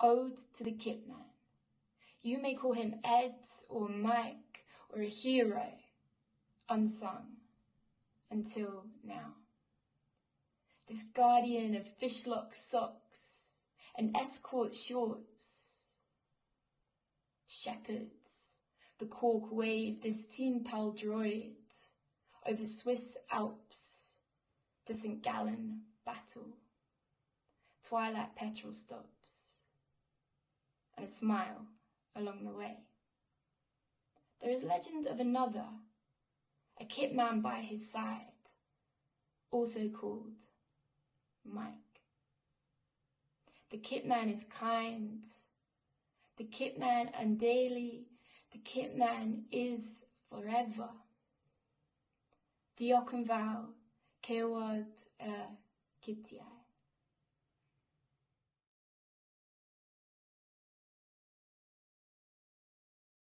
Ode to the Kitman. You may call him Ed or Mike or a hero, unsung until now. This guardian of fishlock socks and escort shorts. Shepherds, the cork wave, this teen-pal droid over Swiss Alps to St. Gallen battle. Twilight petrol stops and a smile along the way. There is legend of another, a kitman by his side, also called Mike. The kitman is kind, the kitman undaily, the kitman is forever. Diolch yn fawr, cewod y kitiau.